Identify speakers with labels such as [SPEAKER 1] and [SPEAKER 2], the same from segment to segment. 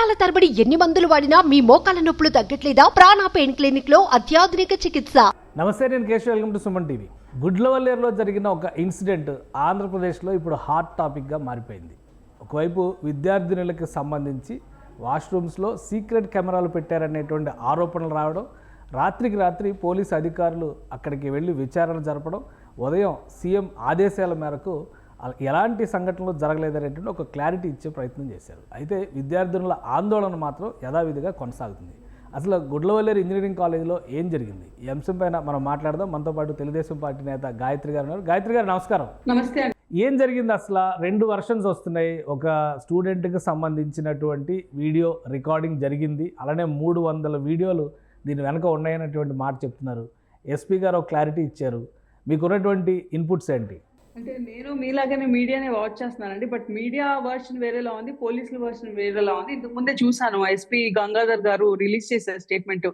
[SPEAKER 1] సంవత్సరాల తరబడి ఎన్ని మందులు వాడినా మీ మోకాల నొప్పులు తగ్గట్లేదా? ప్రాణ పెయిన్ క్లినిక్ లో అత్యాధునిక చికిత్స.
[SPEAKER 2] నమస్తే, నేను Keshav. Welcome to Suman TV. గుడ్లవల్లేరులో జరిగిన ఒక ఇన్సిడెంట్ ఆంధ్రప్రదేశ్లో ఇప్పుడు హాట్ టాపిక్గా మారిపోయింది. ఒకవైపు విద్యార్థినులకు సంబంధించి వాష్రూమ్స్లో సీక్రెట్ కెమెరాలు పెట్టారనేటువంటి ఆరోపణలు రావడం, రాత్రికి రాత్రి పోలీసు అధికారులు అక్కడికి వెళ్ళి విచారణ జరపడం, ఉదయం సీఎం ఆదేశాల మేరకు ఎలాంటి సంఘటనలు జరగలేదనేటువంటి ఒక క్లారిటీ ఇచ్చే ప్రయత్నం చేశారు. అయితే విద్యార్థినుల ఆందోళన మాత్రం యథావిధిగా కొనసాగుతుంది. అసలు గుడ్లవల్లేరు ఇంజనీరింగ్ కాలేజీలో ఏం జరిగింది, ఈ అంశం పైన మనం మాట్లాడదాం. మనతో పాటు తెలుగుదేశం పార్టీ నేత గాయత్రి గారు ఉన్నారు. గాయత్రి గారు, నమస్కారం.
[SPEAKER 3] నమస్తే.
[SPEAKER 2] ఏం జరిగింది అసలు? రెండు వర్షన్స్ వస్తున్నాయి. ఒక స్టూడెంట్కి సంబంధించినటువంటి వీడియో రికార్డింగ్ జరిగింది, అలానే 300 వీడియోలు దీని వెనక ఉన్నాయన్నటువంటి మాట చెప్తున్నారు. ఎస్పీ గారు ఒక క్లారిటీ ఇచ్చారు. మీకున్నటువంటి ఇన్పుట్స్ ఏంటి?
[SPEAKER 3] అంటే నేను మీలాగానే మీడియానే వాచ్ చేస్తున్నానండి. బట్ మీడియా వర్షన్ వేరేలా ఉంది, పోలీసుల వర్షన్ వేరేలా ఉంది. ఇంతకు ముందే చూసాను, ఎస్పీ గంగాధర్ గారు రిలీజ్ చేశారు స్టేట్మెంట్.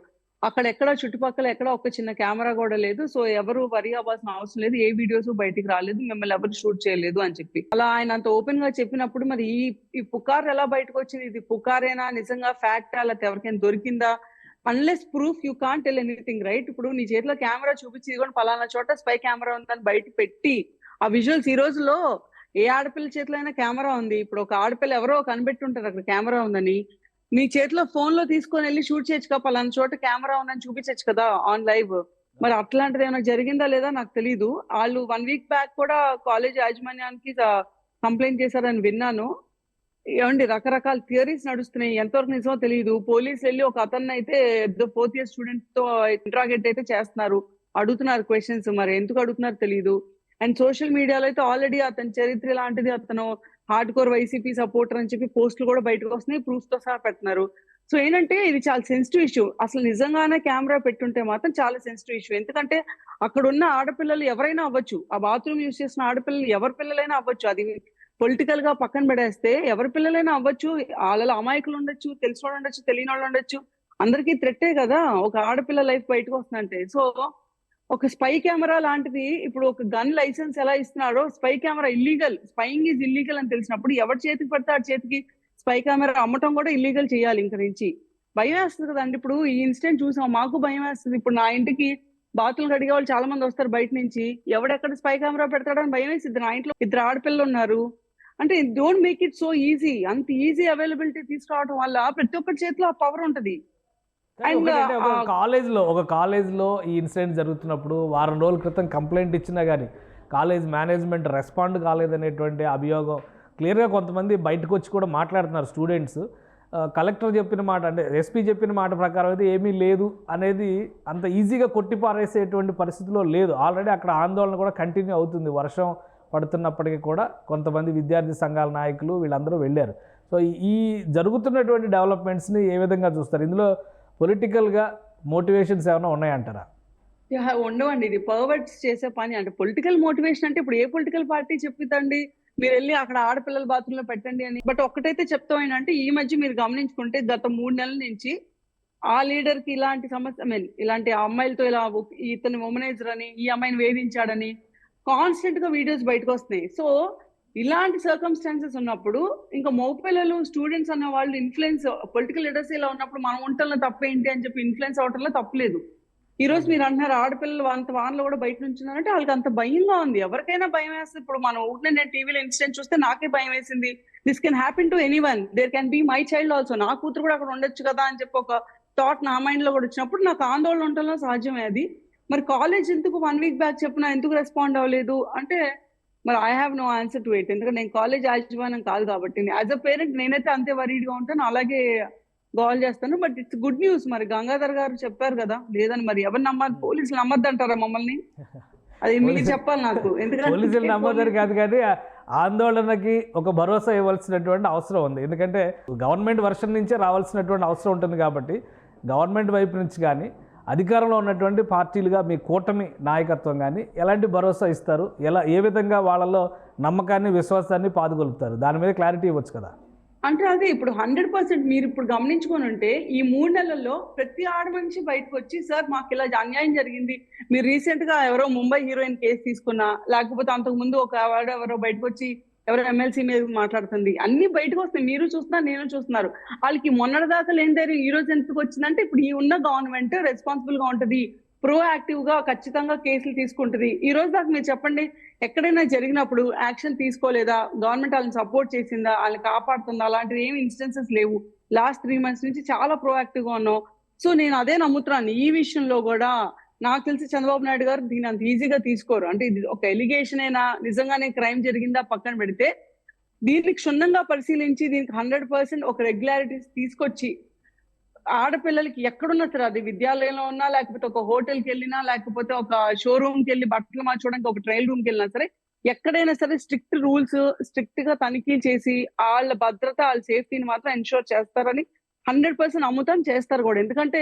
[SPEAKER 3] అక్కడ ఎక్కడ చుట్టుపక్కల ఎక్కడ ఒక చిన్న కెమెరా కూడా లేదు. సో ఎవరు వరి అవ్వాల్సిన అవసరం లేదు, ఏ వీడియోస్ బయటికి రాలేదు, మిమ్మల్ని ఎవరు షూట్ చేయలేదు అని చెప్పి అలా ఆయన అంత ఓపెన్ గా చెప్పినప్పుడు మరి ఈ పుకార్ ఎలా బయటకు వచ్చింది? ఇది పుకారేనా, నిజంగా ఫ్యాక్ట్, లేకపోతే ఎవరికైనా దొరికిందా? Unless proof you can't tell anything, right? ఇప్పుడు నీ చేతిలో కెమెరా చూపించి ఇదిగోండి పలానా చోట స్పై కెమెరా ఉందని బయట పెట్టి ఆ విజువల్స్, ఈ రోజుల్లో ఏ ఆడపిల్ల చేతిలో అయినా కెమెరా ఉంది. ఇప్పుడు ఒక ఆడపిల్ల ఎవరో కనిపెట్టి ఉంటారు అక్కడ కెమెరా ఉందని. నీ చేతిలో ఫోన్ లో తీసుకొని వెళ్ళి షూట్ చేయొచ్చు కదా, పలానా చోట కెమెరా ఉందని చూపించచ్చు కదా ఆన్ లైవ్. మరి అట్లాంటిది ఏమైనా జరిగిందా లేదా నాకు తెలీదు. వాళ్ళు 1 వీక్ బ్యాక్ కూడా కాలేజ్ యాజమాన్యానికి కంప్లైంట్ చేశారని విన్నాను. ఏమండి, రకరకాల థియరీస్ నడుస్తున్నాయి, ఎంతవరకు నిజమో తెలియదు. పోలీసు వెళ్ళి ఒక అతన్ని అయితే 4th ఇయర్ స్టూడెంట్ తో ఇంట్రాగేట్ అయితే చేస్తున్నారు, అడుగుతున్నారు క్వశ్చన్స్. మరి ఎందుకు అడుగుతున్నారు తెలియదు. అండ్ సోషల్ మీడియాలో అయితే ఆల్రెడీ అతని చరిత్ర లాంటిది, అతను హార్డ్ కోర్ వైసీపీ సపోర్టర్ అని చెప్పి పోస్టులు కూడా బయటకు వస్తున్నాయి, ప్రూఫ్ తో సహా పెడుతున్నారు. సో ఏంటంటే ఇది చాలా సెన్సిటివ్ ఇష్యూ. అసలు నిజంగానే కెమెరా పెట్టుంటే మాత్రం చాలా సెన్సిటివ్ ఇష్యూ. ఎందుకంటే అక్కడ ఉన్న ఆడపిల్లలు ఎవరైనా అవ్వచ్చు, ఆ బాత్రూమ్ యూజ్ చేసిన ఆడపిల్లలు ఎవరి పిల్లలైనా అవ్వచ్చు. అది పొలిటికల్ గా పక్కన పడేస్తే ఎవరి పిల్లలైనా అవ్వచ్చు. వాళ్ళలో అమాయకులు ఉండొచ్చు, తెలిసిన వాళ్ళు ఉండొచ్చు, తెలియని వాళ్ళు ఉండొచ్చు. అందరికీ థ్రెట్టే కదా ఒక ఆడపిల్ల లైఫ్ బయటకు వస్తుందంటే. సో ఒక స్పై కెమెరా లాంటిది, ఇప్పుడు ఒక గన్ లైసెన్స్ ఎలా ఇస్తున్నాడో spy camera illegal, spying is illegal అని తెలిసినప్పుడు ఎవరి చేతికి పడితే ఆ చేతికి స్పై కెమెరా అమ్మటం కూడా ఇల్లీగల్ చేయాలి. ఇంక నుంచి భయం వేస్తుంది కదండి. ఇప్పుడు ఈ ఇన్సిడెంట్ చూసాం, మాకు భయం వేస్తుంది. ఇప్పుడు నా ఇంటికి బాతులు అడిగే వాళ్ళు చాలా మంది వస్తారు బయట నుంచి, ఎవడెక్కడ స్పై కెమెరా పెడతాడని భయం వేసింది. నా ఇంట్లో 2 ఆడపిల్లలు ఉన్నారు అంటే don't make it so easy. అంత ఈజీ అవైలబిలిటీ తీసుకురావడం వల్ల ప్రతి ఒక్కరి చేతిలో ఆ పవర్ ఉంటది.
[SPEAKER 2] ఒక కాలేజ్లో ఈ ఇన్సిడెంట్ జరుగుతున్నప్పుడు వారం రోజుల క్రితం కంప్లైంట్ ఇచ్చినా కానీ కాలేజ్ మేనేజ్మెంట్ రెస్పాండ్ కాలేదనేటువంటి అభియోగం క్లియర్గా కొంతమంది బయటకు వచ్చి కూడా మాట్లాడుతున్నారు స్టూడెంట్స్. కలెక్టర్ చెప్పిన మాట, అంటే ఎస్పీ చెప్పిన మాట ప్రకారం అయితే ఏమీ లేదు అనేది అంత ఈజీగా కొట్టిపారేసేటువంటి పరిస్థితిలో లేదు. ఆల్రెడీ అక్కడ ఆందోళన కూడా కంటిన్యూ అవుతుంది. వర్షం పడుతున్నప్పటికీ కూడా కొంతమంది విద్యార్థి సంఘాల నాయకులు వీళ్ళందరూ వెళ్ళారు. సో ఈ జరుగుతున్నటువంటి డెవలప్మెంట్స్ని ఏ విధంగా చూస్తారు? ఇందులో పొలిటికల్గా మోటివేషన్స్ ఏమైనా ఉన్నాయంటారా?
[SPEAKER 3] ఉండవండి. ఇది పర్వర్ట్స్ చేసే పని. అంటే పొలిటికల్ మోటివేషన్ అంటే ఇప్పుడు ఏ పొలిటికల్ పార్టీ చెప్తుందండి మీరు వెళ్ళి అక్కడ ఆడపిల్లల బాత్రూంలో పెట్టండి అని. బట్ ఒక్కటైతే చెప్తాం ఏంటంటే, ఈ మధ్య మీరు గమనించుకుంటే గత 3 నెలల నుంచి ఆ లీడర్ కి ఇలాంటి సమస్య, ఇలాంటి అమ్మాయిలతో ఇలా ఇతను ఉమనైజర్ అని, ఈ అమ్మాయిని వేధించాడని కాన్స్టెంట్ గా వీడియోస్ బయటకు వస్తున్నాయి. సో ఇలాంటి సర్కమ్స్టాన్సెస్ ఉన్నప్పుడు ఇంకా మగపిల్లలు స్టూడెంట్స్ అన్న వాళ్ళు ఇన్ఫ్లుయెన్స్, పొలిటికల్ లీడర్స్ ఇలా ఉన్నప్పుడు మనం ఉంటల్లో తప్పేంటి అని చెప్పి ఇన్ఫ్లుయెన్స్ అవటంలో తప్పలేదు. ఈ రోజు మీరు అంటున్నారు ఆడపిల్లలు అంత వానలో కూడా బయట నుంచున్నారంటే వాళ్ళకి అంత భయంగా ఉంది. ఎవరికైనా భయం వేస్తుంది. ఇప్పుడు మనం నేను టీవీలో ఇన్సిడెంట్ చూస్తే నాకే భయం వేసింది. This can happen to anyone, there can be my child also. నా కూతురు కూడా అక్కడ ఉండొచ్చు కదా అని చెప్పి ఒక థాట్ నా మైండ్ లో కూడా వచ్చినప్పుడు నాకు ఆందోళన ఉండటంలో సాధ్యమే అది. మరి కాలేజ్ ఎందుకు 1 వీక్ బ్యాక్ చెప్పినా ఎందుకు రెస్పాండ్ అవ్వలేదు అంటే, మరి I have no answer to it. ఎందుకంటే నేను కాలేజ్ యాజమాన్యం కాదు కాబట్టి. యాజ్ అ పేరెంట్ నేనైతే అంతే వరీడ్గా ఉంటాను, అలాగే గోల్ చేస్తాను. But it's good news. మరి గంగాధర్ గారు చెప్పారు కదా లేదని, మరి ఎవరు నమ్మాలి? పోలీసులు నమ్మద్దు అంటారా మమ్మల్ని? అది మీరు చెప్పాలి నాకు. ఎందుకంటే
[SPEAKER 2] పోలీసులు నమ్మద్దని కాదు, కానీ ఆందోళనకి ఒక భరోసా ఇవ్వాల్సినటువంటి అవసరం ఉంది. ఎందుకంటే గవర్నమెంట్ వర్షన్ నుంచే రావాల్సినటువంటి అవసరం ఉంటుంది కాబట్టి గవర్నమెంట్ వైపు నుంచి కానీ అధికారంలో ఉన్నటువంటి పార్టీలుగా మీ కూటమి నాయకత్వం కానీ ఎలాంటి భరోసా ఇస్తారు? ఏ విధంగా వాళ్ళలో నమ్మకాన్ని, విశ్వాసాన్ని పాదుగొలుపుతారు? దాని మీద క్లారిటీ ఇవ్వచ్చు కదా.
[SPEAKER 3] అంటే అదే ఇప్పుడు 100% మీరు ఇప్పుడు గమనించుకొని ఉంటే ఈ 3 నెలల్లో ప్రతి ఆడ మనిషి బయటకు వచ్చి, సార్ మాకు ఇలా అన్యాయం జరిగింది. మీరు రీసెంట్ గా ఎవరో ముంబై హీరోయిన్ కేసు తీసుకున్నా, లేకపోతే అంతకు ముందు ఒక ఎవరో బయటకు వచ్చి ఎవరు ఎమ్మెల్సీ మీద మాట్లాడుతుంది, అన్ని బయటకు వస్తాయి. మీరు చూస్తున్నారు, నేను చూస్తున్నారు. వాళ్ళకి మొన్నటిదాకా లేని ధైర్యం ఈ రోజు ఎందుకు వచ్చిందంటే, ఇప్పుడు ఈ ఉన్న గవర్నమెంట్ రెస్పాన్సిబుల్ గా ఉంటది, ప్రోయాక్టివ్ గా ఖచ్చితంగా కేసులు తీసుకుంటది. ఈ రోజు దాకా మీరు చెప్పండి, ఎక్కడైనా జరిగినప్పుడు యాక్షన్ తీసుకోలేదా? గవర్నమెంట్ వాళ్ళని సపోర్ట్ చేసిందా? వాళ్ళని కాపాడుతుందా? అలాంటివి ఏమి ఇన్స్టెన్సెస్ లేవు. లాస్ట్ 3 months నుంచి చాలా ప్రోయాక్టివ్ గా ఉన్నాం. సో నేను అదే నమ్ముతున్నాను. ఈ విషయంలో కూడా నాకు తెలిసి చంద్రబాబు నాయుడు గారు దీన్ని అంత ఈజీగా తీసుకోరు. అంటే ఇది ఒక ఎలిగేషన్ అయినా, నిజంగానే క్రైమ్ జరిగిందా పక్కన పెడితే, దీన్ని క్షుణ్ణంగా పరిశీలించి దీనికి 100% ఒక రెగ్యులారిటీస్ తీసుకొచ్చి, ఆడపిల్లలకి ఎక్కడున్నా సరే, అది విద్యాలయంలో ఉన్నా, లేకపోతే ఒక హోటల్కి వెళ్ళినా, లేకపోతే ఒక షోరూమ్కి వెళ్ళి బట్టలు మార్చుకోవడానికి ఒక ట్రయల్ రూమ్కి వెళ్ళినా సరే, ఎక్కడైనా సరే స్ట్రిక్ట్ రూల్స్, స్ట్రిక్ట్ గా తనిఖీ చేసి వాళ్ళ భద్రత, వాళ్ళ సేఫ్టీని మాత్రం ఎన్షూర్ చేస్తారని 100% నమ్ముతాం, చేస్తారు కూడా. ఎందుకంటే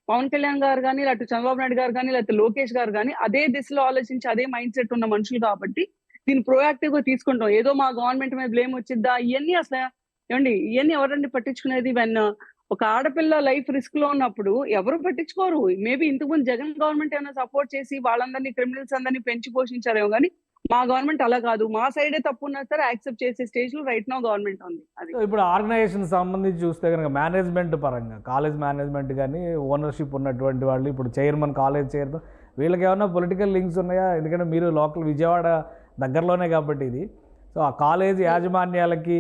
[SPEAKER 3] పవన్ కళ్యాణ్ గారు కానీ, లేకపోతే చంద్రబాబు నాయుడు గారు కానీ, లేకపోతే లోకేష్ గారు కానీ అదే దిశలో ఆలోచించి అదే మైండ్ సెట్ ఉన్న మనుషులు కాబట్టి దీన్ని ప్రోయాక్టివ్ గా తీసుకుంటాం. ఏదో మా గవర్నమెంట్ మీద బ్లేమ్ వచ్చిద్దా, ఇవన్నీ అసలు ఏమండి, ఇవన్నీ ఎవరండి పట్టించుకునేది? వెన్ ఒక ఆడపిల్ల లైఫ్ రిస్క్ లో ఉన్నప్పుడు ఎవరు పట్టించుకోరు. మేబీ ఇంతకుముందు జగన్ గవర్నమెంట్ ఏమైనా సపోర్ట్ చేసి వాళ్ళందరినీ, క్రిమినల్స్ అందరినీ పెంచి పోషించారేమో కానీ మా గవర్నమెంట్ అలా కాదు. మా సైడే తప్పు ఉన్నా సరే యాక్సెప్ట్ చేసే స్టేజ్ లో రైట్ నో గవర్నమెంట్ ఉంది. అది
[SPEAKER 2] సో ఇప్పుడు ఆర్గనైజేషన్ సంబంధించి చూస్తే కనుక మేనేజ్మెంట్ పరంగా, కాలేజ్ మేనేజ్మెంట్ కానీ, ఓనర్షిప్ ఉన్నటువంటి వాళ్ళు, ఇప్పుడు చైర్మన్, కాలేజ్ చైర్మన్, వీళ్ళకి ఏమైనా పొలిటికల్ లింక్స్ ఉన్నాయా? ఎందుకంటే మీరు లోకల్ విజయవాడ దగ్గరలోనే కాబట్టి ఇది. సో ఆ కాలేజ్ యాజమాన్యాలకి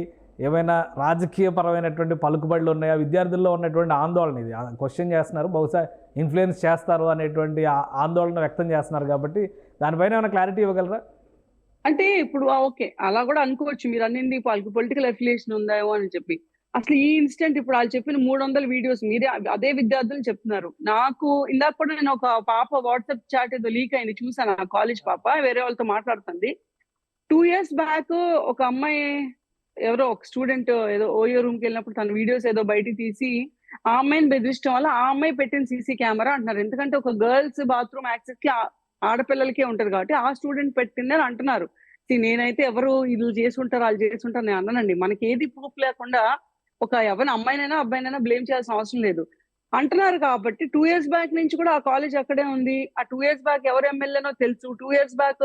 [SPEAKER 2] ఏమైనా రాజకీయపరమైనటువంటి పలుకుబడులు ఉన్నాయా? విద్యార్థుల్లో ఉన్నటువంటి ఆందోళన ఇది క్వశ్చన్ చేస్తున్నారు, బహుశా ఇన్ఫ్లుయెన్స్ చేస్తారు అనేటువంటి ఆందోళన వ్యక్తం చేస్తున్నారు కాబట్టి దానిపైన ఏమైనా క్లారిటీ ఇవ్వగలరా?
[SPEAKER 3] అంటే ఇప్పుడు ఓకే, అలా కూడా అనుకోవచ్చు. మీరు అన్నింది వాళ్ళకి పొలిటికల్ అఫిలియేషన్ ఉందేమో అని చెప్పి. అసలు ఈ ఇన్సిడెంట్ ఇప్పుడు వాళ్ళు చెప్పిన 300 వీడియోస్ మీరే అదే విద్యార్థులు చెప్తున్నారు. నాకు ఇందాక కూడా నేను ఒక పాప వాట్సాప్ చాట్ ఏదో లీక్ అయింది చూసాను, ఆ కాలేజ్ పాప వేరే వాళ్ళతో మాట్లాడుతుంది. 2 years బ్యాక్ ఒక అమ్మాయి, ఎవరో ఒక స్టూడెంట్ ఏదో ఓయో రూమ్ కి వెళ్ళినప్పుడు తన వీడియోస్ ఏదో బయటికి తీసి ఆ అమ్మాయిని బెదిరించడం వల్ల ఆ అమ్మాయి పెట్టిన సీసీ కెమెరా అంటున్నారు. ఎందుకంటే ఒక గర్ల్స్ బాత్రూమ్ యాక్సెస్ కి ఆడపిల్లలకే ఉంటది కాబట్టి ఆ స్టూడెంట్ పెట్టిందని అంటున్నారు. నేనైతే ఎవరు ఇది చేసుకుంటారు, వాళ్ళు చేసుకుంటారు నేను అన్నానండి. మనకి ఏది ప్రూఫ్ లేకుండా ఒక ఎవరిని, అమ్మాయినైనా అబ్బాయినైనా బ్లేమ్ చేయాల్సిన అవసరం లేదు అంటున్నారు. కాబట్టి 2 years బ్యాక్ నుంచి కూడా ఆ కాలేజ్ అక్కడే ఉంది. ఆ 2 years బ్యాక్ ఎవరు ఎమ్మెల్యేనో తెలుసు, 2 years బ్యాక్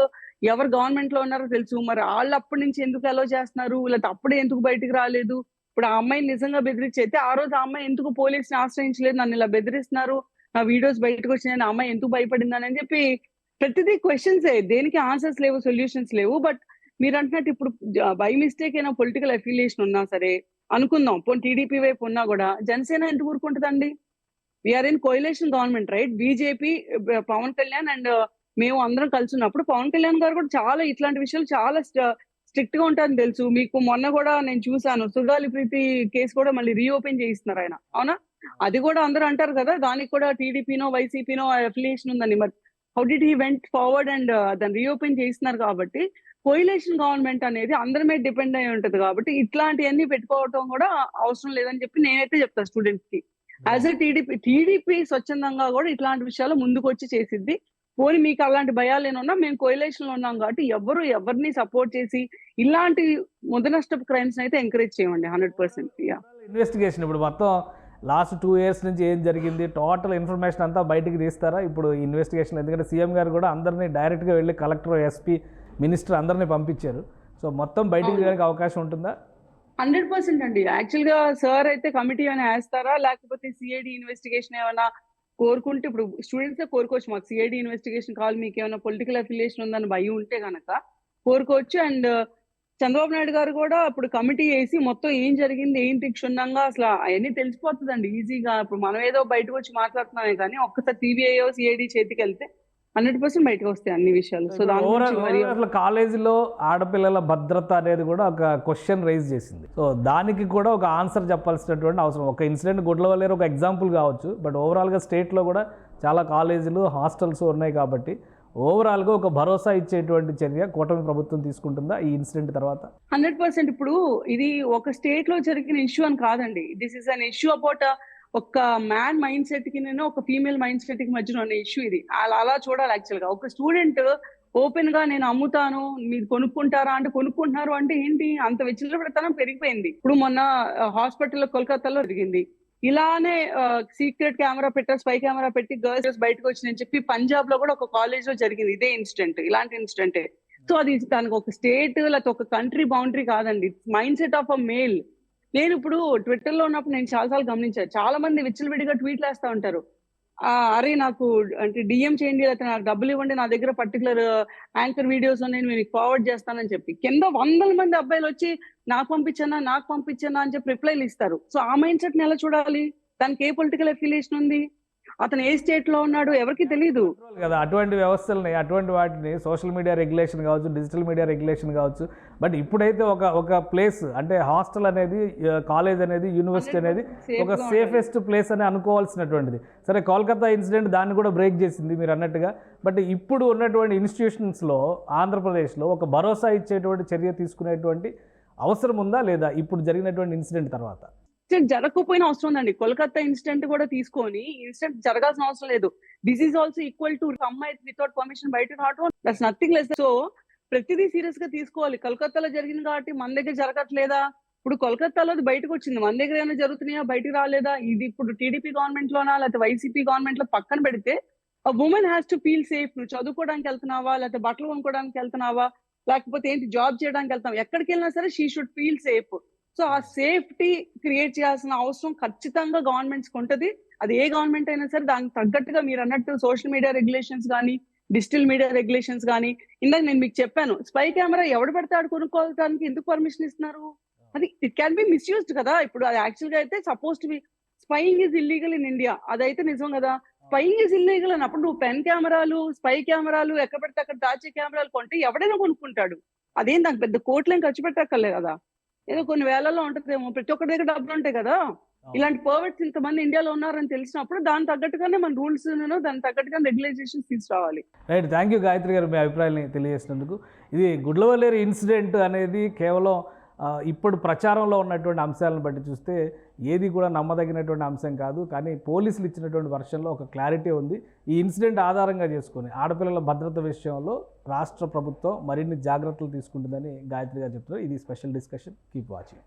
[SPEAKER 3] ఎవరు గవర్నమెంట్ లో ఉన్నారో తెలుసు. మరి వాళ్ళు అప్పటి నుంచి ఎందుకు అలో చేస్తున్నారు, లేకపోతే అప్పుడే ఎందుకు బయటికి రాలేదు? ఇప్పుడు ఆ అమ్మాయిని నిజంగా బెదిరించి అయితే ఆ రోజు ఆ అమ్మాయి ఎందుకు పోలీసుని ఆశ్రయించలేదు, నన్ను ఇలా బెదిరిస్తున్నారు, నా వీడియోస్ బయటకు వచ్చినాయని ఆ అమ్మాయి ఎందుకు భయపడిందని అని చెప్పి ప్రతిదీ క్వశ్చన్స్. దేనికి ఆన్సర్స్ లేవు, సొల్యూషన్స్ లేవు. బట్ మీరు అంటున్నట్టు ఇప్పుడు బై మిస్టేక్ అయినా పొలిటికల్ అఫిలియేషన్ ఉన్నా సరే అనుకుందాం, పోనీ టీడీపీ వైపు ఉన్నా కూడా జనసేన ఎందుకు ఊరుకుంటుందండి? We are in coalition government, right? BJP, Pawan Kalyan and మేము అందరం కలిసి ఉన్నప్పుడు పవన్ కళ్యాణ్ గారు కూడా చాలా ఇట్లాంటి విషయాలు చాలా స్ట్రిక్ట్ గా ఉంటారని తెలుసు. మీకు మొన్న కూడా నేను చూసాను, సుగాలి ప్రీతి కేసు కూడా మళ్ళీ రీఓపెన్ చేయిస్తున్నారు ఆయన, అవునా? అది కూడా అందరూ అంటారు కదా, దానికి కూడా టీడీపీనో వైసీపీనో అఫిలియేషన్ ఉందని. మరి how did he went forward and దాన్ని రీఓపెన్ చేస్తున్నారు? కాబట్టి కోయిలేషన్ గవర్నమెంట్ అనేది అందరి మీద డిపెండ్ అయి ఉంటది. కాబట్టి ఇట్లాంటివన్నీ పెట్టుకోవటం కూడా అవసరం లేదని చెప్పి నేనైతే చెప్తాను స్టూడెంట్స్ కి. యాజ్ ఎ టీడీపీ స్వచ్ఛందంగా కూడా ఇట్లాంటి విషయాలు ముందుకు వచ్చి చేసిద్ది. పోనీ మీకు అలాంటి భయాలు ఏమన్నా, మేము కోయిలేషన్ లో ఉన్నాం కాబట్టి ఎవరిని సపోర్ట్ చేసి ఇలాంటి ముదనష్టపు క్రైమ్స్ అయితే ఎంకరేజ్ చేయండి 100%.
[SPEAKER 2] ఇన్వెస్టిగేషన్ ఇప్పుడు మొత్తం లాస్ట్ 2 years నుంచి ఏం జరిగింది, టోటల్ ఇన్ఫర్మేషన్ అంతా బయటికి తీస్తారా ఇప్పుడు ఇన్వెస్టిగేషన్? ఎందుకంటే సీఎం గారు కూడా అందరినీ డైరెక్ట్గా వెళ్ళి కలెక్టర్, ఎస్పీ, మినిస్టర్ అందరినీ పంపించారు. సో మొత్తం బయటికి తీయడానికి అవకాశం ఉంటుందా?
[SPEAKER 3] 100% అండి. యాక్చువల్ గా సార్ అయితే కమిటీ అని వేస్తారా, లేకపోతే సిఐడి ఇన్వెస్టిగేషన్ ఏమైనా కోరుకుంటే, ఇప్పుడు స్టూడెంట్స్ కోరుకోవచ్చు, మాకు సిఐడి ఇన్వెస్టిగేషన్ కావాలి, మీకు ఏమైనా పొలిటికల్ అఫిలియేషన్ ఉందని భయం ఉంటే గనక కోరుకోవచ్చు. అండ్ చంద్రబాబు నాయుడు గారు కూడా ఇప్పుడు కమిటీ వేసి మొత్తం ఏం జరిగింది, ఏంటి క్షుణ్ణంగా అసలు అవన్నీ తెలిసిపోతుందండి ఈజీగా. ఇప్పుడు మనం ఏదో బయటకు వచ్చి మాట్లాడుతున్నామే కానీ ఒక్కసారి సిబిఐ సిఐడి చేతికి వెళ్తే 100% బయటకు వస్తాయి అన్ని విషయాలు. సో
[SPEAKER 2] అసలు కాలేజీలో ఆడపిల్లల భద్రత అనేది కూడా ఒక క్వశ్చన్ రైజ్ చేసింది. సో దానికి కూడా ఒక ఆన్సర్ చెప్పాల్సినటువంటి అవసరం. ఒక ఇన్సిడెంట్ గుడ్లవల్లేరు ఒక ఎగ్జాంపుల్ కావచ్చు, బట్ ఓవరాల్గా స్టేట్లో కూడా చాలా కాలేజీలు, హాస్టల్స్ ఉన్నాయి కాబట్టి ఓవరాల్గా ఒక భరోసా ఇచ్చేటువంటి చర్య కూటమి ప్రభుత్వం తీసుకుంటుందా ఈ ఇన్సిడెంట్ తర్వాత?
[SPEAKER 3] 100%. ఇప్పుడు ఇది ఒక స్టేట్ లో జరిగిన ఇష్యూ అని కాదండి. This is an issue about ఒక మ్యాన్ మైండ్ సెట్ కి ఒక ఫీమేల్ మైండ్ సెట్ కి మధ్యలో ఉన్న ఇష్యూ ఇది. అలా చూడాలి యాక్చువల్ గా. ఒక స్టూడెంట్ ఓపెన్ గా నేను అమ్ముతాను, మీరు కొనుక్కుంటారా అంటే కొనుక్కుంటున్నారు అంటే ఏంటి? అంత విచ్చలవిడితనం పెరిగిపోయింది. ఇప్పుడు మొన్న హాస్పిటల్ కోల్కతాలో జరిగింది. ఇలానే సీక్రెట్ కెమెరా పెట్టారు, స్పై కెమెరా పెట్టి గర్ల్స్ బయటకు వచ్చిందని చెప్పి పంజాబ్ లో కూడా ఒక కాలేజ్ లో జరిగింది ఇదే ఇన్సిడెంట్, ఇలాంటి ఇన్సిడెంటే. సో అది దానికి ఒక స్టేట్ లేకపోతే ఒక కంట్రీ బౌండరీ కాదండి. Mind set of a male. నేను ఇప్పుడు ట్విట్టర్ లో ఉన్నప్పుడు నేను చాలాసార్లు గమనించాను. చాలా మంది విచ్చలవిడిగా ట్వీట్లు వేస్తా ఉంటారు. అరే నాకు అంటే డిఎం చేయండి, లేకపోతే నాకు డబ్బులు ఇవ్వండి, నా దగ్గర పర్టికులర్ యాంకర్ వీడియోస్ ఉన్నాయి, నేను ఫార్వర్డ్ చేస్తానని చెప్పి కింద వందల మంది అబ్బాయిలు వచ్చి నాకు పంపించానా అని చెప్పి రిప్లైలు ఇస్తారు. సో ఆ మైండ్ సెట్ ని ఎలా చూడాలి? దానికి ఏ పొలిటికల్ అఫిలియేషన్ ఉంది? అతను ఏ స్టేట్ లో ఉన్నాడు ఎవరికి తెలియదు
[SPEAKER 2] కదా. అటువంటి వ్యవస్థలని, అటువంటి వాటిని సోషల్ మీడియా రెగ్యులేషన్ కావచ్చు, డిజిటల్ మీడియా రెగ్యులేషన్ కావచ్చు. బట్ ఇప్పుడైతే ఒక ప్లేస్ అంటే హాస్టల్ అనేది, కాలేజ్ అనేది, యూనివర్సిటీ అనేది ఒక సేఫెస్ట్ ప్లేస్ అని అనుకోవాల్సినటువంటిది. సరే, కోల్కతా ఇన్సిడెంట్ దాన్ని కూడా బ్రేక్ చేసింది మీరు అన్నట్టుగా. బట్ ఇప్పుడు ఉన్నటువంటి ఇన్స్టిట్యూషన్స్లో ఆంధ్రప్రదేశ్లో ఒక భరోసా ఇచ్చేటువంటి చర్య తీసుకునేటువంటి అవసరం ఉందా లేదా ఇప్పుడు జరిగినటువంటి ఇన్సిడెంట్ తర్వాత?
[SPEAKER 3] జరగకపోయినా అవసరం ఉందండి. కోల్కతా ఇన్సిడెంట్ కూడా తీసుకొని ఇన్సిడెంట్ జరగాల్సిన అవసరం లేదు. This is also equal to అమ్మాయి వితౌట్ పర్మిషన్ బయటకు రావడం, దట్స్ నథింగ్ లెస్. సో ప్రతిదీ సీరియస్ గా తీసుకోవాలి. కోల్కతాలో జరిగింది కాబట్టి మన దగ్గర జరగట్లేదా? ఇప్పుడు కోల్కతాలో అది బయటకు వచ్చింది, మన దగ్గర ఏమైనా జరుగుతున్నాయా? బయటకు రాలేదా? ఇది ఇప్పుడు టీడీపీ గవర్నమెంట్ లోనా లేకపోతే వైసీపీ గవర్నమెంట్ లో పక్కన పెడితే ఆ women has to feel safe. నువ్వు చదువుకోవడానికి వెళ్తున్నావా, లేకపోతే బట్టలు కొనుక్కోవడానికి వెళ్తున్నావా, లేకపోతే ఏంటి జాబ్ చేయడానికి వెళ్తావా, ఎక్కడికి వెళ్ళినా సరే she should feel safe. So ఆ సేఫ్టీ క్రియేట్ చేయాల్సిన అవసరం ఖచ్చితంగా గవర్నమెంట్స్ కి ఉంటది. అది ఏ గవర్నమెంట్ అయినా సరే దానికి తగ్గట్టుగా మీరు అన్నట్టు సోషల్ మీడియా రెగ్యులేషన్స్ కానీ, డిజిటల్ మీడియా రెగ్యులేషన్స్ కానీ, ఇందాక నేను మీకు చెప్పాను, స్పై కెమెరా ఎవడు పడితే ఆడు కొనుక్కోవడానికి ఎందుకు పర్మిషన్ ఇస్తున్నారు? అది ఇట్ క్యాన్ బి మిస్యూజ్డ్ కదా. ఇప్పుడు అది యాక్చువల్ గా అయితే suppose to be spying is illegal in India, అదైతే నిజం కదా. స్పైయింగ్ ఈజ్ ఇల్లీగల్ అన్నప్పుడు నువ్వు పెన్ కెమెరాలు, స్పై కెమెరాలు ఎక్కడ పడితే అక్కడ దాచే కెమెరాలు కొంటే ఎవడైనా కొనుక్కుంటాడు. అదేం దానికి పెద్ద కోట్లేం ఖర్చు పెట్టక్కర్లే కదా. ఏదో కొన్ని వేలలో ఉంటుందేమో, ప్రతి ఒక్కరి దగ్గర డబ్బులు ఉంటాయి కదా. ఇలాంటి పర్వర్ట్స్ ఇంతమంది ఇండియాలో ఉన్నారని తెలిసినప్పుడు దాని తగ్గట్టుగానే మన రూల్స్ దాని తగ్గట్టుగా రెగ్యులేషన్స్ తీసుకురావాలి.
[SPEAKER 2] రైట్, థ్యాంక్ యూ గాయత్రి గారు మీ అభిప్రాయాన్ని తెలియజేసినందుకు. ఇది గుడ్లవల్లేరు ఇన్సిడెంట్ అనేది కేవలం ఇప్పుడు ప్రచారంలో ఉన్నటువంటి అంశాలను బట్టి చూస్తే ఏది కూడా నమ్మదగినటువంటి అంశం కాదు. కానీ పోలీసులు ఇచ్చినటువంటి వర్షన్లో ఒక క్లారిటీ ఉంది. ఈ ఇన్సిడెంట్ ఆధారంగా చేసుకొని ఆడపిల్లల భద్రత విషయంలో రాష్ట్ర ప్రభుత్వం మరిన్ని జాగ్రత్తలు తీసుకుంటుందని గాయత్రి గారు చెప్తున్నారు. ఇది స్పెషల్ డిస్కషన్. Keep watching.